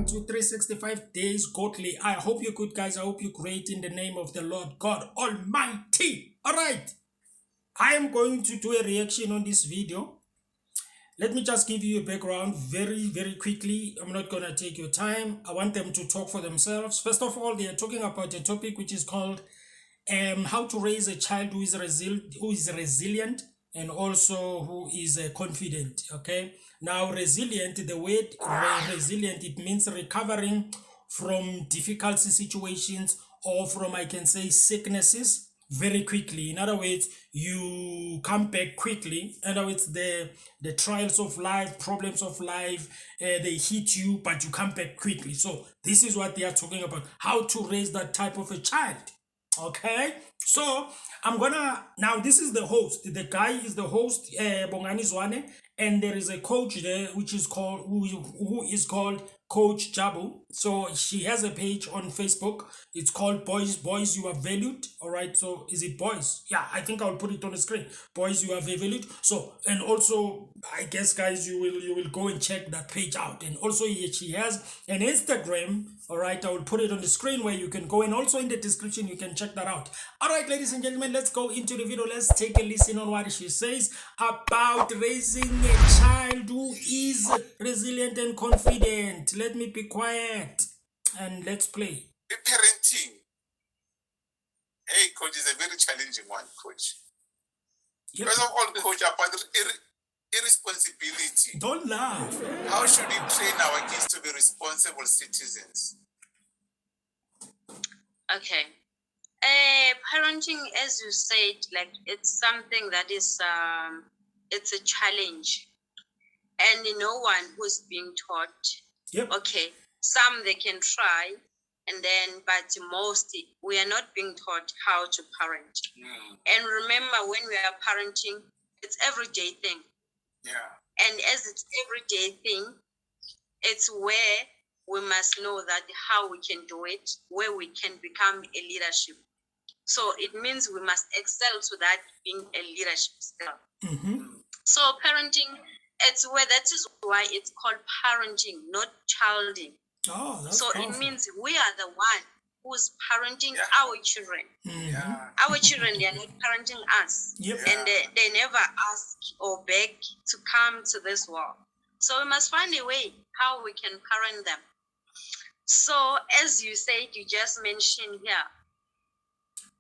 to 365 Days Godly. I hope you're good, guys. I hope you're great in the name of the Lord God Almighty. All right. I am going to do a reaction on this video. Let me just give you a background very, very quickly. I'm not going to take your time. I want them to talk for themselves. First of all, they are talking about a topic which is called how to raise a child who is resilient and also who is confident. Okay, now resilient, the word resilient, it means recovering from difficult situations or from, I can say, sicknesses very quickly. In other words, you come back quickly. In other words, the trials of life, problems of life, they hit you, but you come back quickly. So this is what they are talking about, how to raise that type of a child. Okay, so I'm gonna, now this is the host, the guy is the host, Bongani Zwane, and there is a coach there which is called who is called Coach Jabu. So she has a page on Facebook. It's called Boys You Are Valued. All right, so is it boys? Yeah, I think I'll put it on the screen. Boys You Are Valued. So, and also I guess, guys, you will go and check that page out. And also she has an Instagram. All right, I will put it on the screen where you can go, and also in the description you can check that out. All right, ladies and gentlemen, let's go into the video. Let's take a listen on what she says about raising a child who is resilient and confident. Let me be quiet and let's play. Parenting. Hey, coach, is a very challenging one, coach. Yep. First of all, coach, about irresponsibility. Don't laugh. How should we train our kids to be responsible citizens? Okay. Parenting, as you said, like, it's something that is it's a challenge, and no one who's being taught. Yep. Okay, some they can try, and then, but most we are not being taught how to parent. And remember, when we are parenting, it's everyday thing. Yeah. And as it's everyday thing, it's where we must know that how we can do it, where we can become a leadership. So it means we must excel to that being a leadership skill. So parenting, it's where, that is why it's called parenting, not childing. Oh, that's so powerful. It means we are the one who's parenting our children. Yeah. Our children, they are not parenting us. Yep. And they never ask or beg to come to this world. So we must find a way how we can parent them. So as you said, you just mentioned here.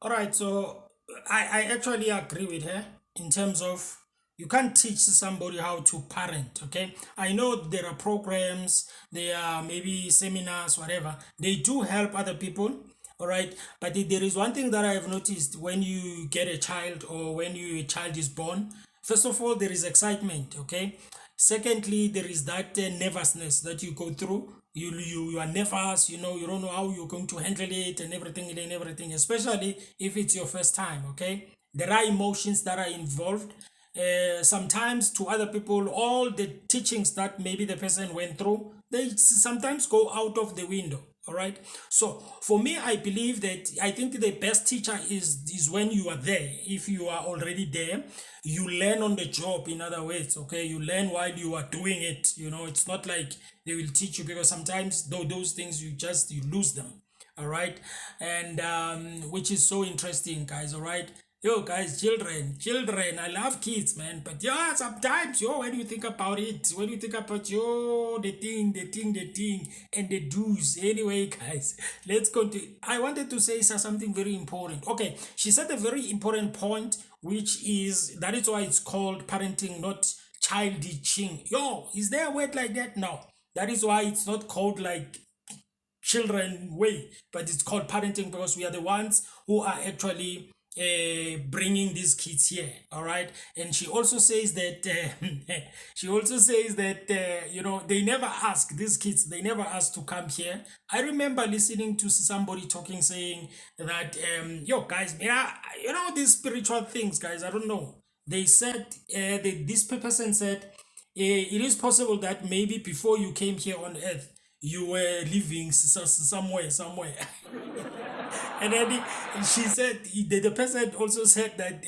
All right, so I actually agree with her in terms of you can't teach somebody how to parent. Okay, I know there are programs, there are maybe seminars, whatever. They do help other people. All right, but there is one thing that I have noticed when you get a child or when a child is born. First of all, there is excitement. Okay, secondly, there is that nervousness that you go through. You are nervous, you don't know how you're going to handle it and everything, especially if it's your first time. Okay, there are emotions that are involved. Sometimes to other people, all the teachings that maybe the person went through, they sometimes go out of the window. All right, so for me, I believe that I think the best teacher is when you are there. If you are already there, you learn on the job. In other words, okay, you learn while you are doing it. It's not like they will teach you, because sometimes those things you lose them. All right, and which is so interesting, guys. All right, yo, guys, children, I love kids, man, but yeah, sometimes, when you think about it, when you think about the thing and the do's. Anyway, guys, let's continue. I wanted to say something very important. Okay, she said a very important point, which is that is why it's called parenting, not child teaching. Is there a word like that? No, that is why it's not called like children way, but it's called parenting, because we are the ones who are actually bringing these kids here. All right, and she also says that they never ask these kids, they never ask to come here. I remember listening to somebody talking, saying that guys, these spiritual things, guys, I don't know, they said this person said it is possible that maybe before you came here on earth, you were living somewhere. And then she said, the person also said that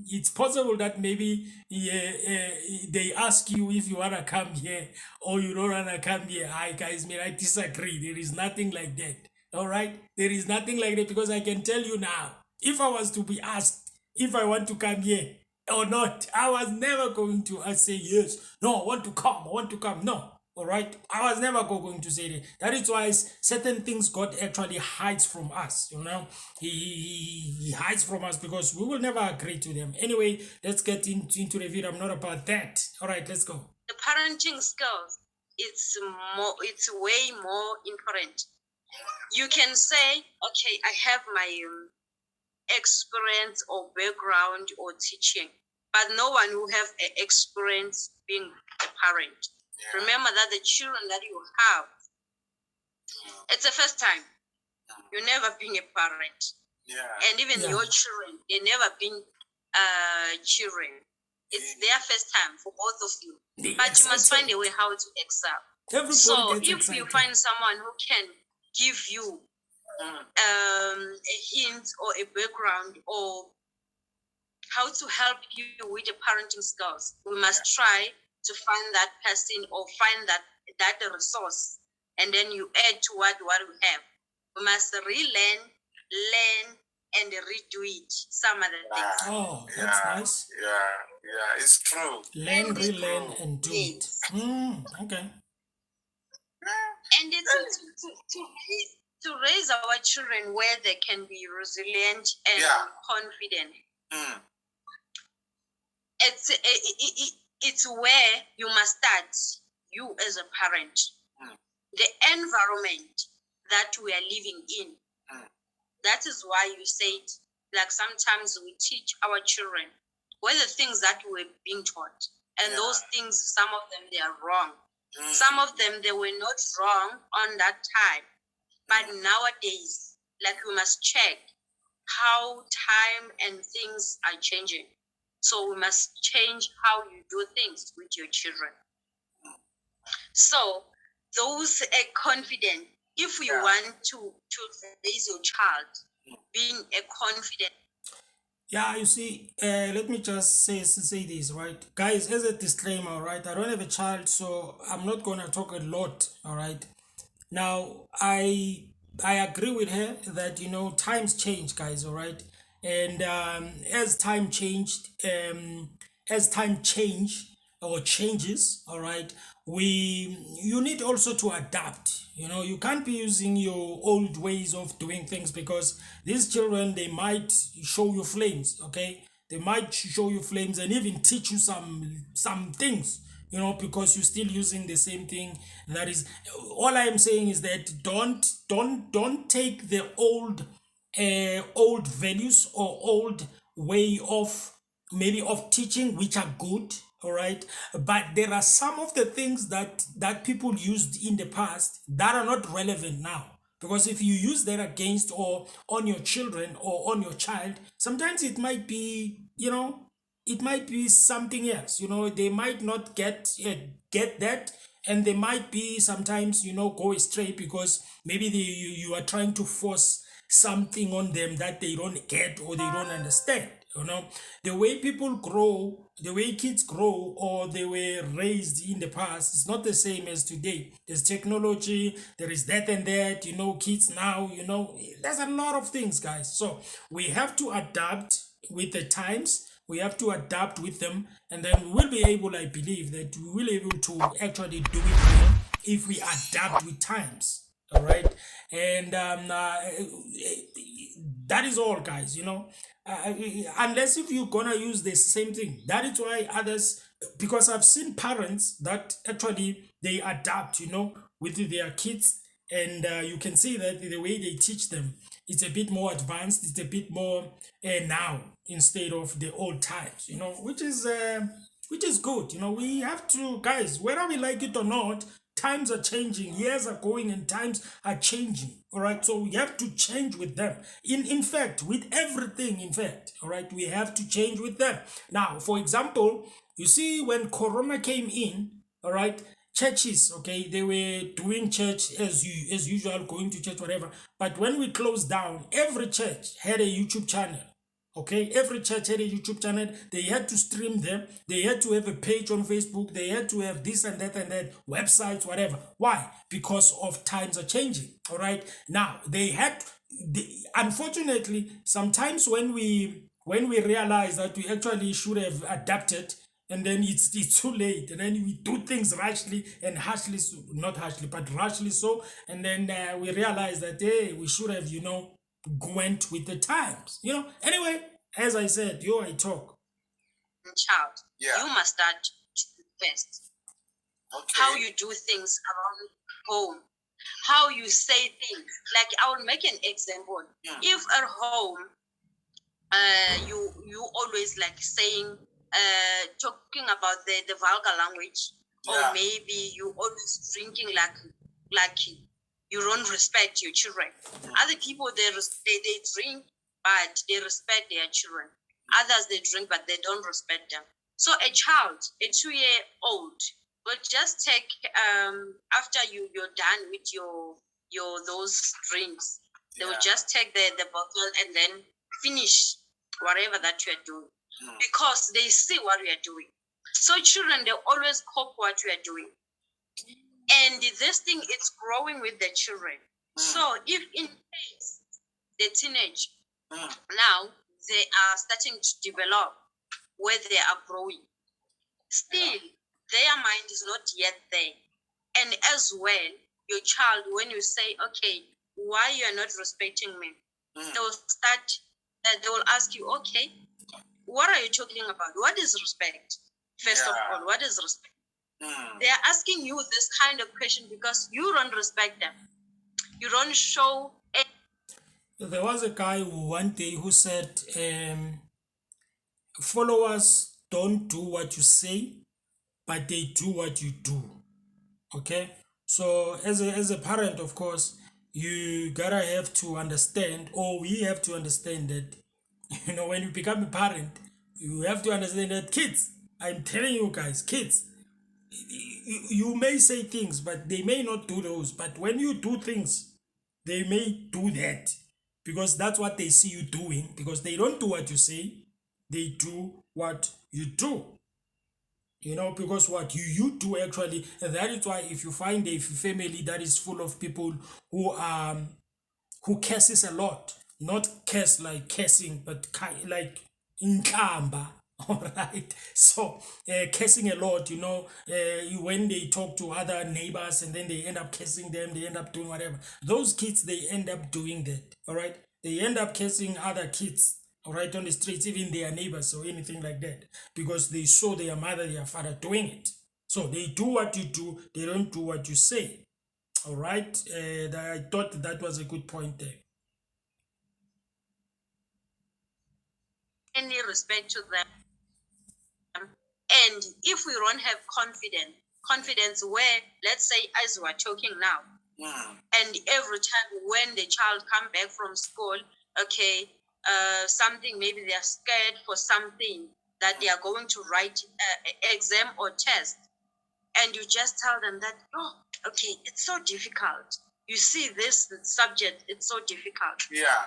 it's possible that maybe they ask you if you want to come here or you don't want to come here. Hi, guys, may I disagree? There is nothing like that. All right? There is nothing like that because I can tell you now, if I was to be asked if I want to come here or not, I was never going to say yes. No, I want to come. I want to come. No. All right, I was never going to say that. That is why certain things God actually hides from us. You know, he hides from us because we will never agree to them. Anyway, let's get into the video. I'm not about that. All right, let's go. The parenting skills, it's way more important. You can say, okay, I have my experience or background or teaching, but no one who have experience being a parent. Yeah. Remember that the children that you have, it's the first time. You never been a parent. Yeah. And even your children, they never been children. It's their first time for both of you. But you must find a way how to excel. Everybody so if excited. You find someone who can give you a hint or a background or how to help you with the parenting skills, we must try to find that person or find that resource, and then you add to what we have. We must relearn, learn, and redo it. Some other things. Oh, that's nice. Yeah, it's true. Learn, relearn, and do it. Okay. And it's to raise our children where they can be resilient and confident. It's where you must start, you as a parent. The environment that we are living in. That is why you said, like sometimes we teach our children what the things that we're being taught. And those things, some of them, they are wrong. Some of them, they were not wrong on that time. But nowadays, like we must check how time and things are changing. So we must change how you do things with your children. So those are confident. If you want to raise your child, being a confident. Yeah, you see, let me just say this, right? Guys, as a disclaimer, right? I don't have a child, so I'm not going to talk a lot, all right? Now, I agree with her that, you know, times change, guys, all right? And as time changed, as time changes, all right, you need also to adapt. You know, you can't be using your old ways of doing things because these children, they might show you flames, okay? They might show you flames and even teach you some things, you know, because you're still using the same thing. That is, all I am saying is that don't take the old values or old way of maybe of teaching, which are good, all right, but there are some of the things that people used in the past that are not relevant now, because if you use that against or on your children or on your child, sometimes it might be, you know, it might be something else. You know, they might not get that, and they might be sometimes, you know, go astray because maybe you are trying to force something on them that they don't get or they don't understand. You know, the way people grow, the way kids grow or they were raised in the past is not the same as today. There's technology, there is that and that, you know, kids now, you know, there's a lot of things, guys. So we have to adapt with the times. We have to adapt with them, and then we will be able, I believe, that we will be able to actually do it well if we adapt with times. All right, and that is all, guys. You know, unless if you're gonna use the same thing, that is why others, because I've seen parents that actually they adapt, you know, with their kids, and you can see that the way they teach them, it's a bit more advanced, it's a bit more now instead of the old times, you know, which is good. You know, we have to, guys, whether we like it or not, times are changing, years are going, and times are changing. All right, so we have to change with them. In fact, with everything, in fact, all right, we have to change with them. Now, for example, you see, when Corona came in, all right, churches, okay, they were doing church as usual, going to church, whatever. But when we closed down, every church had a YouTube channel. Okay, every church had a YouTube channel. They had to stream them. They had to have a page on Facebook. They had to have this and that, websites, whatever. Why? Because of times are changing. All right. Now unfortunately, sometimes when we realize that we actually should have adapted, and then it's too late, and then we do things rashly and harshly, not harshly, but rashly so, and then we realize that, hey, we should have, went with the times, Anyway, as I said, I talk. Child, Yeah. you must start first. Okay. How you do things around home, how you say things. Like, I will make an example. If at home, you always like saying, talking about the vulgar language, or maybe you always drinking like you don't respect your children. Other people, they drink, but they respect their children. Others, they drink, but they don't respect them. So a child, a 2-year-old, will just take, after you're done with your those drinks, they will just take the bottle and then finish whatever that you are doing, because they see what we are doing. So children, they always copy what we are doing, and this thing is growing with the children. So if in case the teenage now they are starting to develop, where they are growing, still their mind is not yet there. And as well, your child, when you say, okay, why you are not respecting me, they will start, they will ask you, okay, what are you talking about? What is respect? First of all, what is respect? They are asking you this kind of question because you don't respect them. You don't show. There was a guy one day who said, followers don't do what you say, but they do what you do. Okay, so as a parent, of course, you gotta have to understand, or we have to understand that, when you become a parent, you have to understand that kids, I'm telling you guys, kids, you may say things, but they may not do those. But when you do things, they may do that, because that's what they see you doing, because they don't do what you say, they do what you do. Because what you do actually, and that is why if you find a family that is full of people who curses a lot, not curse like cursing, but like inkamba. All right, so cursing a lot, when they talk to other neighbors and then they end up cursing them, they end up doing whatever. Those kids, they end up doing that. All right, they end up cursing other kids, all right, on the streets, even their neighbors or anything like that, because they saw their mother, their father doing it. So they do what you do, they don't do what you say. All right, I thought that was a good point there. Any respect to them. And if we don't have confidence where, let's say, as we're talking now, and every time when the child come back from school, okay, something, maybe they are scared for something that they are going to write exam or test, and you just tell them that, oh, okay, it's so difficult. You see this subject, it's so difficult.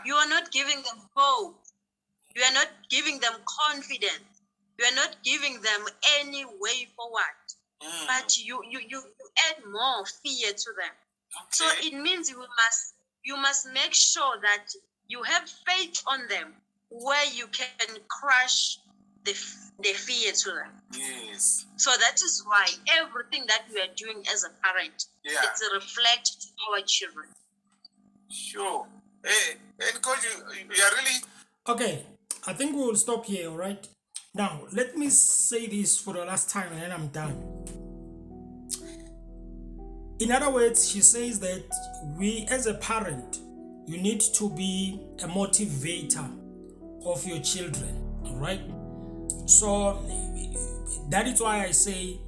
You are not giving them hope. You are not giving them confidence. You are not giving them any way forward. But you add more fear to them. So it means you must make sure that you have faith on them, where you can crush the fear to them. Yes. So that is why everything that we are doing as a parent, it's a reflect to our children. Sure. Hey, and coach, you are really okay. I think we will stop here, all right? Now, let me say this for the last time and then I'm done. In other words, she says that we, as a parent, you need to be a motivator of your children, all right? So that is why I say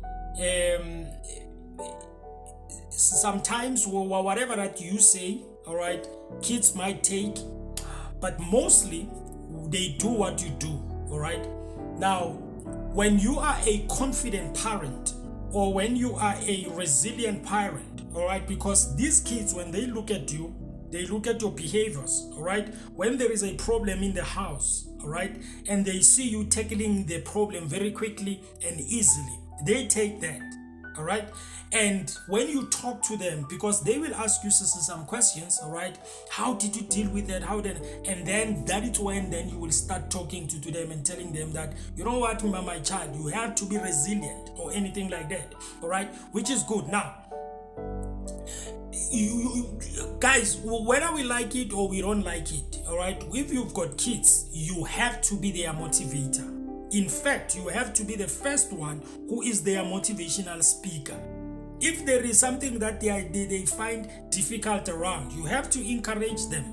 sometimes whatever that you say, all right, kids might take, but mostly they do what you do, all right? Now, when you are a confident parent, or when you are a resilient parent, all right, because these kids, when they look at you, they look at your behaviors, all right, when there is a problem in the house, all right, and they see you tackling the problem very quickly and easily, they take that, all right. And when you talk to them, because they will ask you some questions, all right, how did you deal with that, how did, and then that is when then you will start talking to them and telling them that, you know what, my child, you have to be resilient or anything like that, all right, which is good. Now, you guys, whether we like it or we don't like it, all right, if you've got kids, you have to be their motivator. In fact, you have to be the first one who is their motivational speaker. If there is something that they find difficult around, you have to encourage them.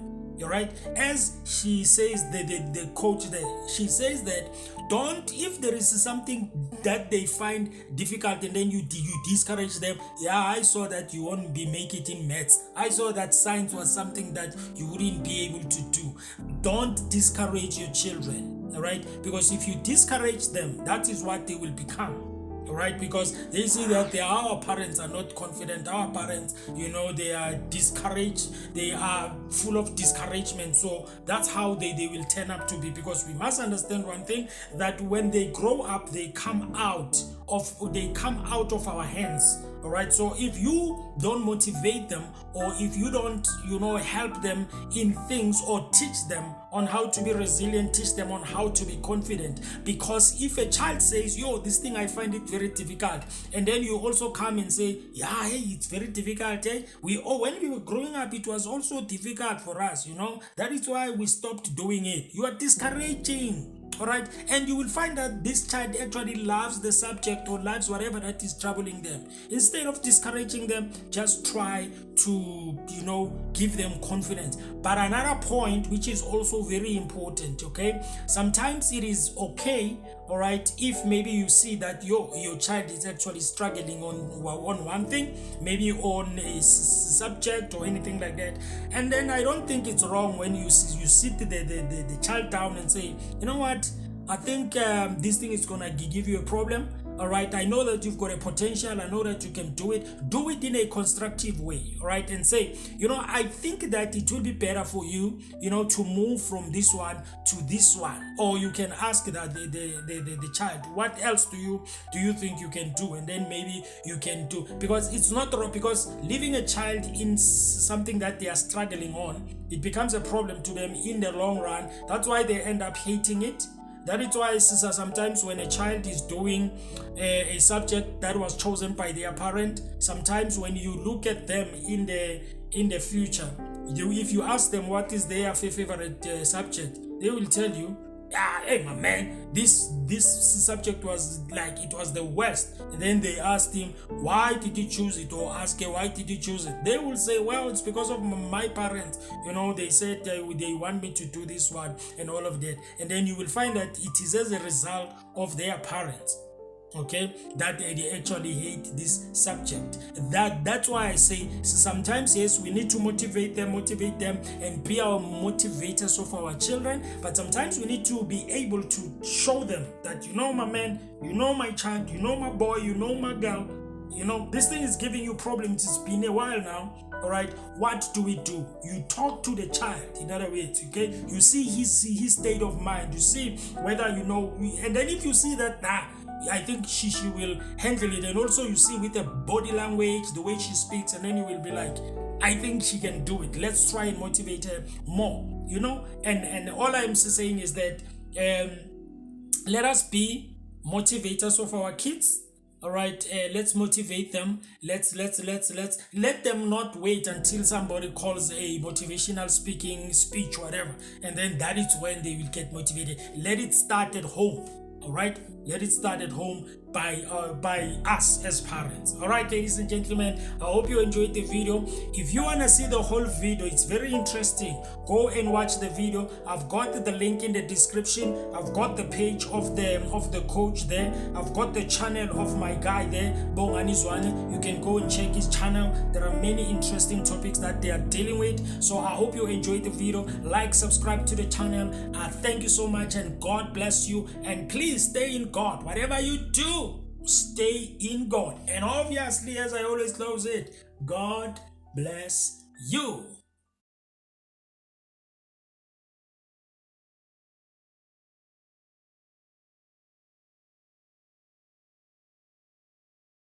All right, as she says, the coach there, she says that don't, if there is something that they find difficult and then you discourage them. Yeah, I saw that you won't be make it in maths. I saw that science was something that you wouldn't be able to do. Don't discourage your children, all right? Because if you discourage them, that is what they will become. Right, because they see that our parents are not confident, our parents, they are discouraged, they are full of discouragement. So that's how they will turn up to be. Because we must understand one thing, that when they grow up, they come out of our hands. All right, so if you don't motivate them, or if you don't help them in things, or teach them on how to be resilient, teach them on how to be confident. Because if a child says, this thing I find it very difficult, and then you also come and say, yeah, hey, it's very difficult, when we were growing up, it was also difficult for us, that is why we stopped doing it. You are discouraging. All right, and you will find that this child actually loves the subject or loves whatever that is troubling them. Instead of discouraging them, just try to give them confidence. But another point, which is also very important, okay, sometimes it is okay, all right, if maybe you see that your child is actually struggling on one thing, maybe on a subject or anything like that, and then I don't think it's wrong when you sit the child down and say, you know what, I think this thing is gonna give you a problem. All right, I know that you've got a potential. I know that you can do it. Do it in a constructive way, all right? And say, I think that it will be better for you, to move from this one to this one. Or you can ask that the child, what else do you think you can do? And then maybe you can do, because it's not wrong, because leaving a child in something that they are struggling on, it becomes a problem to them in the long run. That's why they end up hating it. That is why sometimes when a child is doing a subject that was chosen by their parent, sometimes when you look at them in the future, if you ask them what is their favorite subject, they will tell you, hey my man, this subject was like, it was the worst. And then they asked him, why did you choose it? Or ask her, why did you choose it? They will say, well, it's because of my parents. They said they want me to do this one and all of that. And then you will find that it is as a result of their parents, okay, that they actually hate this subject. That's why I say sometimes, yes, we need to motivate them and be our motivators of our children, but sometimes we need to be able to show them that, my man, my child, my boy, my girl, this thing is giving you problems. It's been a while now. All right, what do we do? You talk to the child, in other words, okay? You see his state of mind. You see whether and then if you see that, I think she will handle it. And also you see with the body language, the way she speaks, and then you will be like, I think she can do it. Let's try and motivate her more, and all I'm saying is that let us be motivators of our kids. All right, let's motivate them. Let's let them not wait until somebody calls a motivational speech, whatever, and then that is when they will get motivated. Let it start at home. All right, let it start at home by us as parents. All right, ladies and gentlemen, I hope you enjoyed the video. If you want to see the whole video, it's very interesting. Go and watch the video. I've got the link in the description. I've got the page of the coach there. I've got the channel of my guy there, Bongani Zwane. You can go and check his channel. There are many interesting topics that they are dealing with. So I hope you enjoyed the video. Like, subscribe to the channel. Thank you so much, and God bless you. And please stay in God. Whatever you do, stay in God. And obviously, as I always close it, God bless you.